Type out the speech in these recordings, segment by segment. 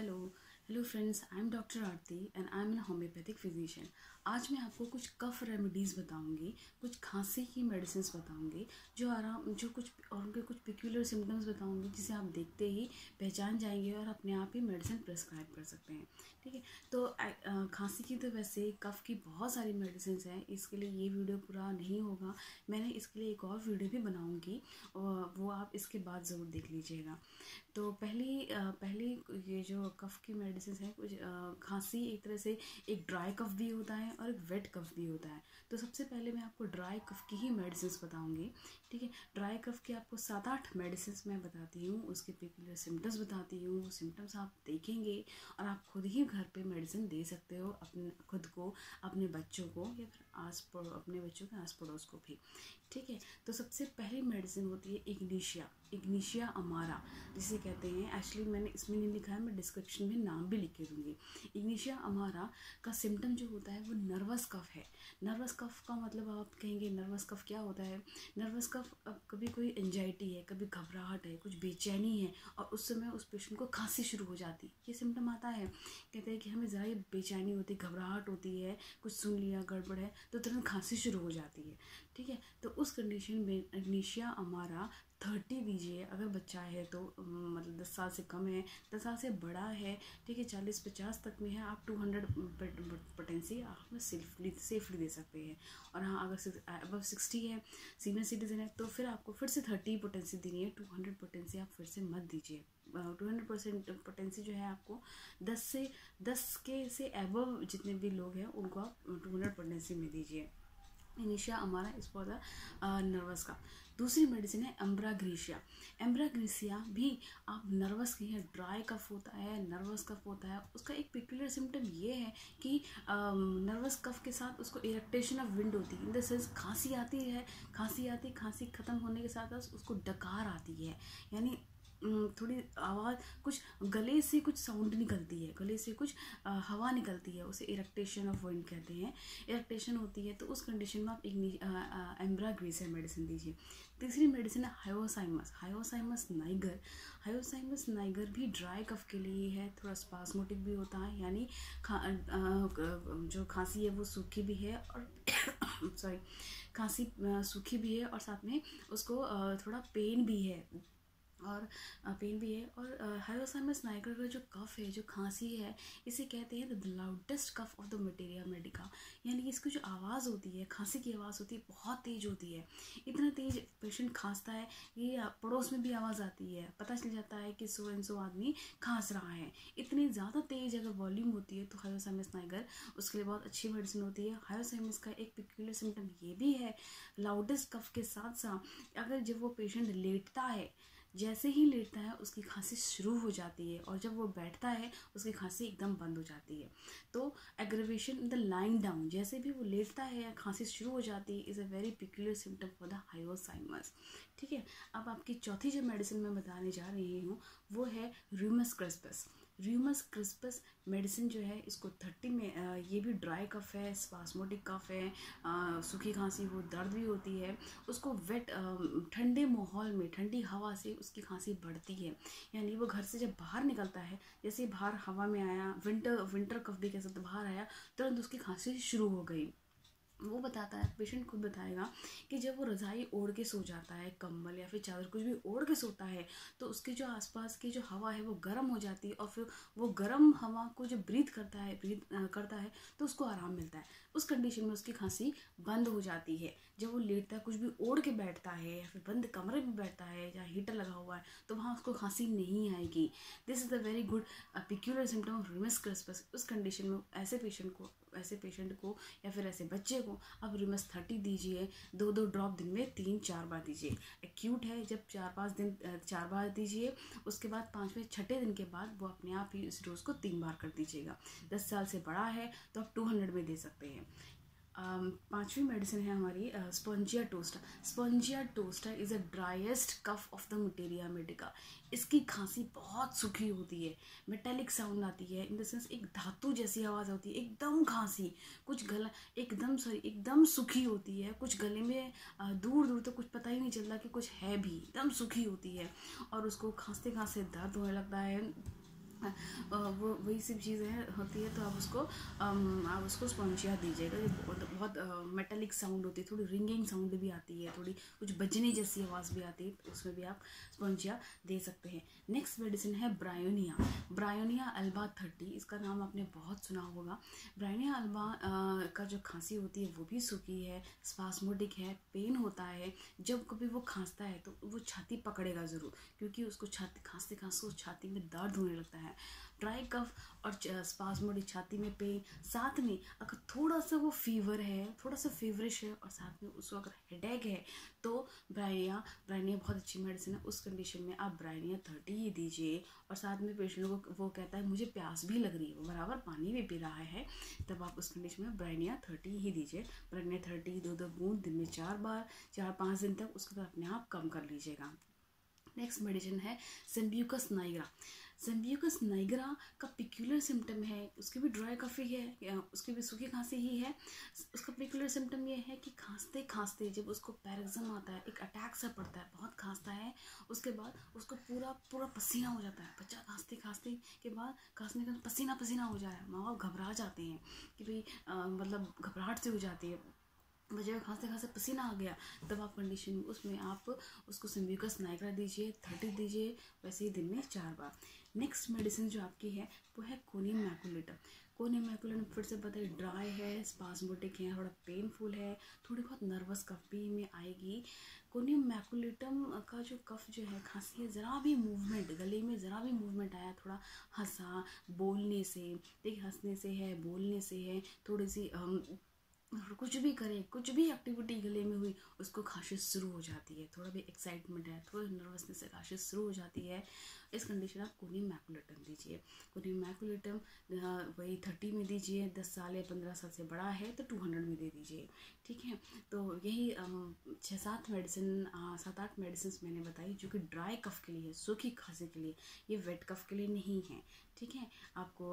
Hello hello friends, I am doctor Aarti and I am an homeopathic physician. आज मैं आपको कुछ कफ रेमेडीज़ बताऊंगी, कुछ खांसी की मेडिसिन बताऊंगी जो कुछ और उनके कुछ पिक्यूलर सिम्टम्स बताऊंगी, जिसे आप देखते ही पहचान जाएंगे और अपने आप ही मेडिसिन प्रेस्क्राइब कर सकते हैं। ठीक है, तो खांसी की तो वैसे कफ की बहुत सारी मेडिसिन हैं, इसके लिए ये वीडियो पूरा नहीं होगा। मैंने इसके लिए एक और वीडियो भी बनाऊँगी, वो आप इसके बाद ज़रूर देख लीजिएगा। तो पहली ये जो कफ़ की मेडिसिन है, कुछ खांसी एक तरह से एक ड्राई कफ़ भी होता है और एक वेट कफ़ भी होता है। तो सबसे पहले मैं आपको ड्राई कफ़ की ही मेडिसिन बताऊंगी। ठीक है, ड्राई कफ़ के आपको 7-8 मेडिसिन मैं बताती हूँ, उसके पर्टिकुलर सिम्टम्स बताती हूँ। वो सिम्टम्स आप देखेंगे और आप खुद ही घर पे मेडिसिन दे सकते हो, अपने खुद को, अपने बच्चों को, या फिर अपने बच्चों के आस पड़ोस को भी। ठीक है, तो सबसे पहली मेडिसिन होती है इग्निशिया अमारा, जिसे कहते हैं। एक्चुअली मैंने इसमें नहीं लिखा है, मैं डिस्क्रिप्शन में नाम भी लिख के दूंगी। इग्निशिया अमारा का सिम्टम जो होता है वो नर्वस कफ है। नर्वस कफ का मतलब आप कहेंगे नर्वस कफ क्या होता है। नर्वस कफ, अब कभी कोई एंजाइटी है, कभी घबराहट है, कुछ बेचैनी है और उस समय उस पेशेंट को खांसी शुरू हो जाती है, ये सिम्टम आता है। कहते हैं कि हमें ज़रा बेचैनी होती है, घबराहट होती है, कुछ सुन लिया गड़बड़ है तो तुरंत खांसी शुरू हो जाती है। ठीक है, तो उस कंडीशन में इग्निशिया अमारा 30 दीजिए। अगर बच्चा है तो मतलब 10 साल से कम है, 10 साल से बड़ा है, ठीक है, 40-50 तक में है, आप 200 पोटेंसी आप सेफली दे सकते हैं। और हाँ, अगर अबव 60 है, सीनियर सिटीजन है, तो फिर आपको फिर से 30 पोटेंसी देनी है। 200 पोटेंसी आप फिर से मत दीजिए। 200% पोटेंसी जो है आपको 10 के से एबव जितने भी लोग हैं उनको आप 200 पोटेंसी में दीजिए। इनिशिया हमारा इस फॉर द नर्वस का। दूसरी मेडिसिन है एम्ब्राग्रेसिया भी आप नर्वस की है। ड्राई कफ होता है, नर्वस कफ होता है, उसका एक पिक्युलर सिम्टम ये है कि नर्वस कफ के साथ उसको इरेक्टेशन ऑफ विंड होती है। इन द सेंस खांसी आती है, खांसी ख़त्म होने के साथ उसको डकार आती है, यानी थोड़ी आवाज़, कुछ गले से कुछ साउंड निकलती है, गले से कुछ हवा निकलती है, उसे इरेक्टेशन ऑफ विंड कहते हैं। इरेक्टेशन होती है तो उस कंडीशन में आप एम्ब्राग्रेसिया मेडिसिन दीजिए। तीसरी मेडिसिन है हायोसाइमस नाइगर भी ड्राई कफ के लिए है, थोड़ा स्पास्मोटिक भी होता है, यानी जो खांसी है वो सूखी भी है और सॉरी, खांसी सूखी भी है और साथ में उसको थोड़ा पेन भी है और हायोसाइमस नाइगर का जो कफ है, जो खांसी है, इसे कहते हैं the loudest cough of the materia medica. यानी इसकी जो आवाज़ होती है, खांसी की आवाज़ होती है, बहुत तेज़ होती है। इतना तेज़ पेशेंट खांसता है, ये पड़ोस में भी आवाज़ आती है, पता चल जाता है कि सो एंड सो आदमी खांस रहा है। इतनी ज़्यादा तेज़ अगर वॉल्यूम होती है तो हायोसाइमस नाइगर उसके लिए बहुत अच्छी मेडिसिन होती है। हायोसाइमस का एक पिक्युलर सिम्टम ये भी है, लाउडेस्ट कफ के साथ साथ अगर जब वो पेशेंट लेटता है, जैसे ही लेटता है उसकी खांसी शुरू हो जाती है, और जब वो बैठता है उसकी खांसी एकदम बंद हो जाती है। तो aggravation in the lying down, जैसे भी वो लेटता है या खांसी शुरू हो जाती है, is a very peculiar symptom for the hyoscyamus. ठीक है, अब आपकी चौथी जो मेडिसिन मैं बताने जा रही हूँ वो है र्यूमस क्रिस्पस मेडिसिन जो है, इसको 30 में ये भी ड्राई कफ है, स्पास्मोटिक कफ है, सूखी खांसी हो, दर्द भी होती है, उसको वेट ठंडे माहौल में ठंडी हवा से उसकी खांसी बढ़ती है। यानी वो घर से जब बाहर निकलता है, जैसे बाहर हवा में आया, विंटर कफ भी कह सकते, बाहर आया तुरंत उसकी खांसी शुरू हो गई। वो बताता है, पेशेंट खुद बताएगा कि जब वो रज़ाई ओढ़ के सो जाता है, कंबल या फिर चादर कुछ भी ओढ़ के सोता है, तो उसके जो आसपास की जो हवा है वो गर्म हो जाती है, और फिर वो गर्म हवा को जब ब्रीथ करता है तो उसको आराम मिलता है। उस कंडीशन में उसकी खांसी बंद हो जाती है। जब वो लेटता है, कुछ भी ओढ़ के बैठता है या फिर बंद कमरे में बैठता है जहाँ हीटर लगा हुआ है, तो वहाँ उसको खांसी नहीं आएगी। This is the very good peculiar symptom of Rumex crispus. उस कंडीशन में ऐसे पेशेंट को या फिर ऐसे बच्चे को आप र्यूमस 30 दीजिए। 2-2 ड्रॉप दिन में 3-4 बार दीजिए। एक्यूट है जब 4-5 दिन 4 बार दीजिए, उसके बाद 5वें-6ठे दिन के बाद वो अपने आप ही इस डोज को 3 बार कर दीजिएगा। 10 साल से बड़ा है तो आप 200 में दे सकते हैं। पांचवी मेडिसिन है हमारी spongia tosta is a driest cough of the materia medica. इसकी खांसी बहुत सूखी होती है, मेटेलिक साउंड आती है, इन द सेंस एक धातु जैसी आवाज़ होती है, एकदम खांसी, कुछ गला एकदम सूखी होती है, कुछ गले में दूर दूर तक कुछ पता ही नहीं चलता कि कुछ है भी, एकदम सूखी होती है, और उसको खांसते खांसते दर्द होने लगता है, वो वही सब चीज़ें होती है। तो आप उसको स्पॉन्जिया दीजिएगा। ये बहुत मेटालिक साउंड होती है, थोड़ी रिंगिंग साउंड भी आती है, थोड़ी कुछ बजने जैसी आवाज़ भी आती है, तो उसमें भी आप स्पॉन्जिया दे सकते हैं। नेक्स्ट मेडिसिन है ब्रायोनिया। ब्रायोनिया अल्बा 30, इसका नाम आपने बहुत सुना होगा। ब्रायोनिया अल्बा का जो खांसी होती है वो भी सूखी है, स्पास्मोडिक है, पेन होता है। जब कभी वो खांसता है तो वो छाती पकड़ेगा ज़रूर, क्योंकि उसको छाती खांसते खांसते छाती में दर्द होने लगता है। ड्राई कफ और स्पास्मोडिक छाती में पेन, साथ में अगर थोड़ा सा वो फीवर है, थोड़ा सा फीवरिश है और साथ में उसको अगर हेडेक है, तो ब्रायनिया बहुत अच्छी मेडिसिन है। उस कंडीशन में आप ब्रायनिया 30 ही दीजिए। और साथ में पेशेंट को वो कहता है मुझे प्यास भी लग रही है, वो बराबर पानी भी पी रहा है, तब आप उस कंडीशन में ब्रायनिया 30 ही दीजिए। ब्रायनिया 30 दो बूंद दिन में 4 बार, 4-5 दिन तक, उसके बाद अपने आप कम कर लीजिएगा। नेक्स्ट मेडिसिन है सिम्ब्यूकस नाइग्रा। सिम्ब्यूकस नाइग्रा का पिक्यूलर सिम्टम है, उसकी भी ड्राई कफी है, उसकी भी सूखी खांसी ही है। उसका पिक्यूलर सिम्टम ये है कि खांसते खांसते जब उसको पैरक्सम आता है, एक अटैक सा पड़ता है, बहुत खांसता है, उसके बाद उसको पूरा पसीना हो जाता है। बच्चा खांसते खांसते के बाद खांसने का पसीना पसीना हो जाए, माँ बाप घबरा जाते हैं कि भाई मतलब घबराहट से हो जाती है, बच्चे का खांसते खांसते पसीना आ गया, तब आप कंडीशन में उसमें आप उसको सिम्ब्यूकस नाइग्रा दीजिए, 30 दीजिए, वैसे ही दिन में 4 बार। नेक्स्ट मेडिसिन जो आपकी है वो है कोनियम मैकुलेटम। कोनियम मैकुलेटम फिर से बताइए, ड्राई है, स्पास्मोटिक है, थोड़ा पेनफुल है, थोड़ी बहुत नर्वस कफ भी में आएगी। कोनियम मैकुलेटम का जो कफ जो है, खांसी है, ज़रा भी मूवमेंट, गले में ज़रा भी मूवमेंट आया, थोड़ा हंसा, बोलने से, देखिए हंसने से है, बोलने से है, थोड़ी सी कुछ भी करे, कुछ भी एक्टिविटी गले में हुई, उसको खांसी शुरू हो जाती है। थोड़ा भी एक्साइटमेंट है, थोड़ा नर्वसनेस से खांसी शुरू हो जाती है। इस कंडीशन आप कोनियम मैकुलेटम दीजिए। कोनियम मैकुलेटम वही 30 में दीजिए, 10 साल या 15 साल से बड़ा है तो 200 में दे दीजिए। ठीक है, तो यही 6-7 मेडिसिन, 7-8 मेडिसिन मैंने बताई जो कि ड्राई कफ के लिए है, सूखी खांसी के लिए, ये वेट कफ के लिए नहीं है। ठीक है, आपको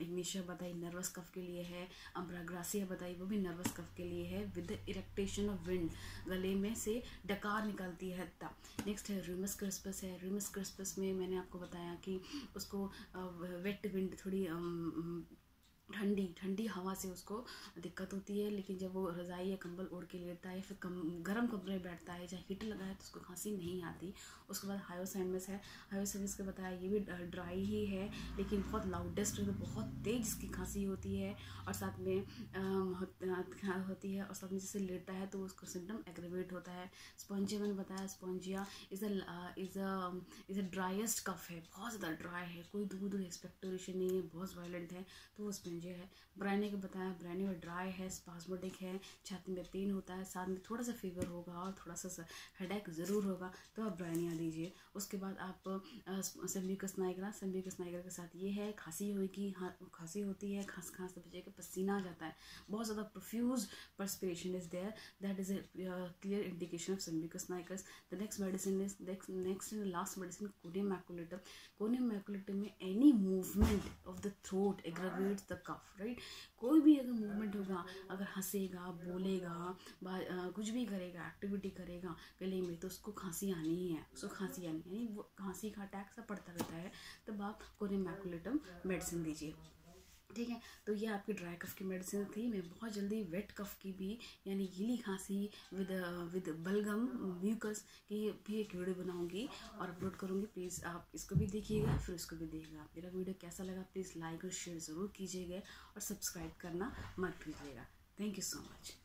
इग्निशिया बताई नर्वस कफ के लिए है, अम्ब्राग्रासिया बताई वो भी नर्वस कफ के लिए है, विद इरेक्टेशन ऑफ विंड, गले में से डकार निकलती है हत्ता। नेक्स्ट है रूमस क्रिस्पस है। रूमस क्रिस्पस में मैंने आपको बताया कि उसको वेट विंड, थोड़ी ठंडी हवा से उसको दिक्कत होती है, लेकिन जब वो रज़ाई या कंबल ओढ़ के लेटता है, फिर गर्म कमरे में बैठता है, चाहे हीटर लगा है, तो उसको खांसी नहीं आती। उसके बाद हायोसाइनस है। हायोसाइनस का बताया ये भी ड्राई ही है, लेकिन बहुत लाउडेस्ट है, तो बहुत तेज इसकी खांसी होती है, और साथ में होती है, और साथ में जैसे लेटता है तो उसको सिम्टम एग्रेवेट होता है। स्पॉन्जिया मैंने बताया, स्पॉन्जिया इज़ अ ड्राइएस्ट कफ है, बहुत ज़्यादा ड्राई है, कोई दूर एक्सपेक्टोरेशन नहीं है, बहुत वायलेंट है, तो वो स्पॉन्जिया है। ब्रायनिया का बताया, ब्रायनिया में ड्राई है, स्पास्मोडिक है, छाती में पेन होता है, साथ में थोड़ा सा फीवर होगा और थोड़ा सा हेडेक ज़रूर होगा, तो आप ब्रायनिया दीजिए। उसके बाद आप सिम्ब्यूकस नाइग्रा के साथ ये है, खांसी होगी, हाँ खांसी होती है, खांस तो बच्चे का पसीना आ जाता है, बहुत ज़्यादा profuse perspiration is there, that is a clear indication of Sambucus nigra. The next medicine is next and last medicine Conium maculatum. Conium maculatum में any movement of the throat aggravates the cough, right. कोई भी अगर movement होगा, अगर हंसेगा, बोलेगा, कुछ भी करेगा, एक्टिविटी करेगा गले में, तो उसको खांसी आनी ही है, उसको खांसी आनी है, यानी वो खांसी का अटैक सा पड़ता रहता है, तब आप कोनियम मैकुलेटम मेडिसिन दीजिए। ठीक है, तो ये आपकी ड्राई कफ की मेडिसिन थी। मैं बहुत जल्दी वेट कफ की भी, यानी गीली खांसी विद बलगम म्यूकस की भी एक वीडियो बनाऊंगी और अपलोड करूंगी। प्लीज़ आप इसको भी देखिएगा, फिर इसको भी देखिएगा। मेरा वीडियो कैसा लगा प्लीज़ लाइक और शेयर ज़रूर कीजिएगा, और सब्सक्राइब करना मत भूलिएगा। Thank you so much.